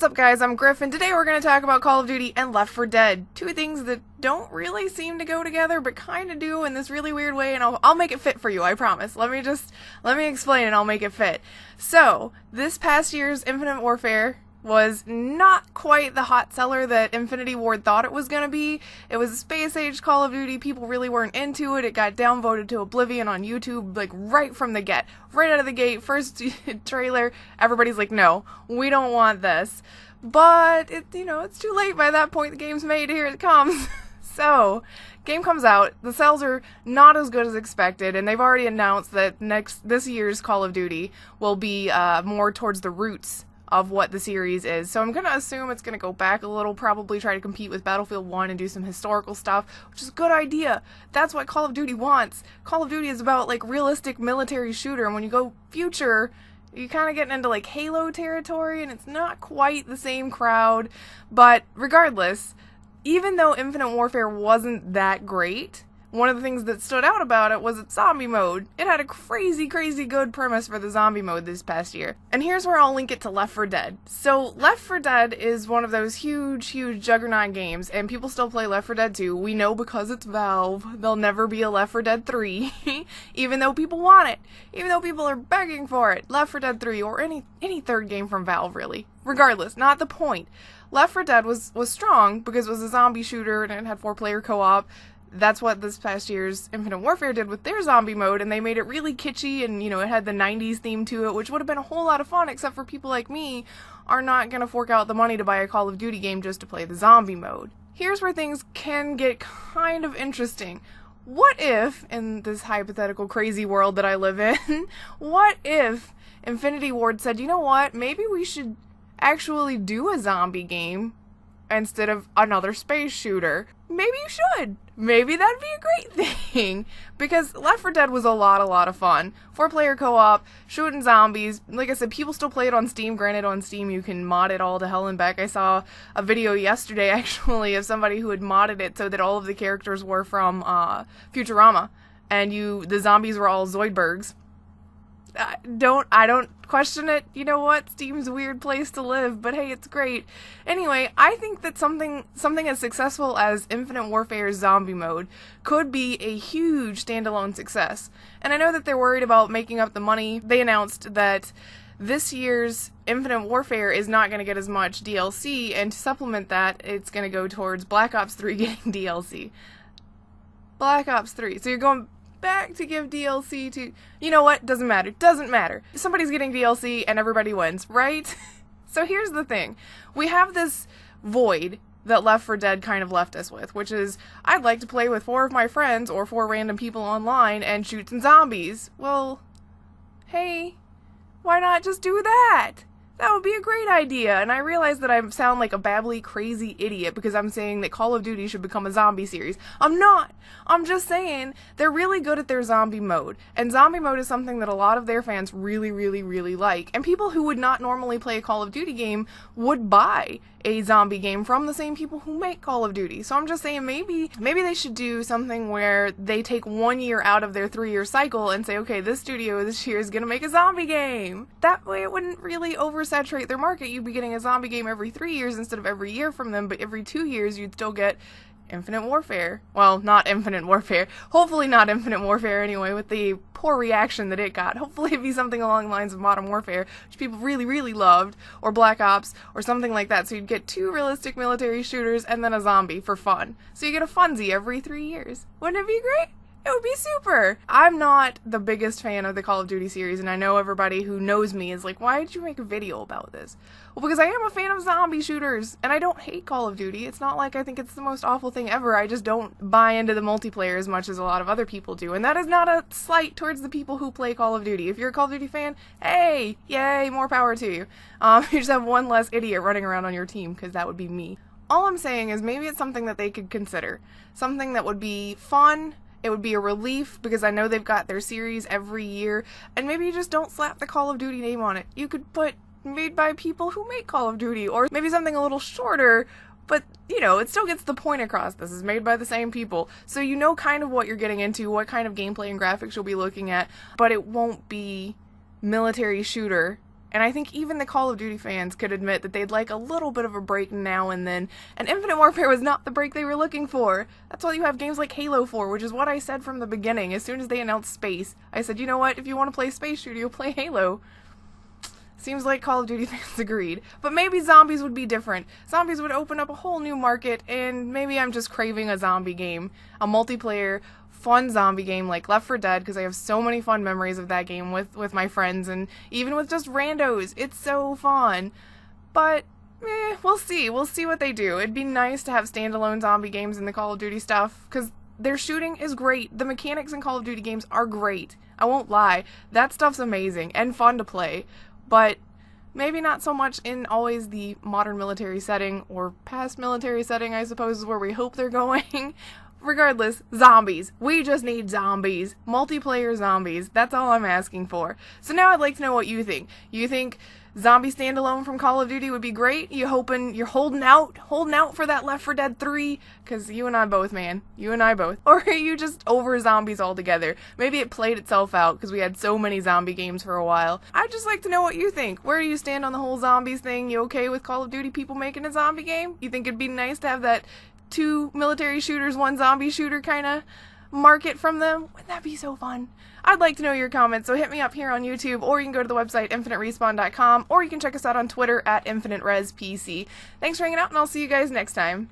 What's up guys, I'm Grif, and today we're going to talk about Call of Duty and Left 4 Dead. Two things that don't really seem to go together, but kind of do in this really weird way, and I'll make it fit for you, I promise. Let me explain and I'll make it fit. So, this past year's Infinite Warfare was not quite the hot seller that Infinity Ward thought it was going to be. It was a space-age Call of Duty, people really weren't into it, it got downvoted to oblivion on YouTube, like right from the get. Right out of the gate, first trailer, everybody's like, no, we don't want this. But, it's too late by that point, the game's made, here it comes. So, game comes out, the sales are not as good as expected, and they've already announced that this year's Call of Duty will be more towards the roots of what the series is. So I'm going to assume it's going to go back a little, probably try to compete with Battlefield 1 and do some historical stuff, which is a good idea. That's what Call of Duty wants. Call of Duty is about, like, realistic military shooter, and when you go future, you're kind of getting into, like, Halo territory, and it's not quite the same crowd. But regardless, even though Infinite Warfare wasn't that great, one of the things that stood out about it was its zombie mode. It had a crazy, crazy good premise for the zombie mode this past year. And here's where I'll link it to Left 4 Dead. So, Left 4 Dead is one of those huge, huge juggernaut games, and people still play Left 4 Dead 2. We know because it's Valve, there'll never be a Left 4 Dead 3, even though people want it. Even though people are begging for it. Left 4 Dead 3, or any third game from Valve, really. Regardless, not the point. Left 4 Dead was strong because it was a zombie shooter and it had 4-player co-op. That's what this past year's Infinite Warfare did with their zombie mode, and they made it really kitschy, and, it had the 90s theme to it, which would have been a whole lot of fun, except for people like me are not gonna fork out the money to buy a Call of Duty game just to play the zombie mode. Here's where things can get kind of interesting. What if, in this hypothetical crazy world that I live in, what if Infinity Ward said, you know what, maybe we should actually do a zombie game instead of another space shooter? Maybe you should. Maybe that'd be a great thing. Because Left 4 Dead was a lot of fun. 4-player co-op, shooting zombies. Like I said, people still play it on Steam. Granted, on Steam you can mod it all to hell and back. I saw a video yesterday, actually, of somebody who had modded it so that all of the characters were from Futurama. And the zombies were all Zoidbergs. I don't question it. You know what? Steam's a weird place to live, but hey, it's great. Anyway, I think that something as successful as Infinite Warfare's zombie mode could be a huge standalone success. And I know that they're worried about making up the money. They announced that this year's Infinite Warfare is not going to get as much DLC, and to supplement that, it's going to go towards Black Ops 3 getting DLC. Black Ops 3. So you're going back to give DLC to, you know what, doesn't matter. Somebody's getting DLC and everybody wins, right? So here's the thing. We have this void that Left 4 Dead kind of left us with, which is, I'd like to play with 4 of my friends or 4 random people online and shoot some zombies. Well, hey, why not just do that? That would be a great idea, and I realize that I sound like a babbly, crazy idiot because I'm saying that Call of Duty should become a zombie series. I'm not! I'm just saying they're really good at their zombie mode, and zombie mode is something that a lot of their fans really like, and people who would not normally play a Call of Duty game would buy a zombie game from the same people who make Call of Duty. So I'm just saying maybe they should do something where they take 1 year out of their 3-year cycle and say, okay, this studio this year is gonna make a zombie game. That way it wouldn't really oversaturate their market. You'd be getting a zombie game every 3 years instead of every year from them, but every 2 years you'd still get Infinite Warfare. Well, not Infinite Warfare. Hopefully not Infinite Warfare anyway, with the poor reaction that it got. Hopefully it'd be something along the lines of Modern Warfare, which people really loved, or Black Ops, or something like that. So you'd get 2 realistic military shooters and then a zombie for fun. So you get a funsy every 3 years. Wouldn't it be great? It would be super! I'm not the biggest fan of the Call of Duty series, and I know everybody who knows me is like, why did you make a video about this? Well, because I am a fan of zombie shooters, and I don't hate Call of Duty. It's not like I think it's the most awful thing ever. I just don't buy into the multiplayer as much as a lot of other people do, and that is not a slight towards the people who play Call of Duty. If you're a Call of Duty fan, hey, yay, more power to you. You just have one less idiot running around on your team, because that would be me. All I'm saying is maybe it's something that they could consider. Something that would be fun. It would be a relief, because I know they've got their series every year, and maybe you just don't slap the Call of Duty name on it. You could put made by people who make Call of Duty, or maybe something a little shorter, but, it still gets the point across. This is made by the same people, so you know kind of what you're getting into, what kind of gameplay and graphics you'll be looking at, but it won't be military shooter And I think even the Call of Duty fans could admit that they'd like a little bit of a break now and then, and Infinite Warfare was not the break they were looking for. That's why you have games like Halo 4, which is what I said from the beginning. As soon as they announced space, I said, you know what, if you want to play space shooter, you'll play Halo. Seems like Call of Duty fans agreed. But maybe zombies would be different. Zombies would open up a whole new market, and maybe I'm just craving a zombie game. A multiplayer, fun zombie game like Left4Dead, because I have so many fun memories of that game with my friends, and even with just randos. It's so fun. But, we'll see. We'll see what they do. It'd be nice to have standalone zombie games in the Call of Duty stuff, because their shooting is great. The mechanics in Call of Duty games are great. I won't lie. That stuff's amazing and fun to play. But maybe not so much in always the modern military setting, or past military setting, I suppose, is where we hope they're going. Regardless, zombies. We just need zombies. Multiplayer zombies. That's all I'm asking for. So now I'd like to know what you think. You think zombie standalone from Call of Duty would be great? You're holding out for that Left 4 Dead 3? Because you and I both, man. You and I both. Or are you just over zombies altogether? Maybe it played itself out because we had so many zombie games for a while. I'd just like to know what you think. Where do you stand on the whole zombies thing? You okay with Call of Duty people making a zombie game? You think it'd be nice to have that 2 military shooters, 1 zombie shooter kind of market from them? Wouldn't that be so fun? I'd like to know your comments, so hit me up here on YouTube, or you can go to the website infiniterespawn.com, or you can check us out on Twitter at InfiniteResPC. Thanks for hanging out, and I'll see you guys next time.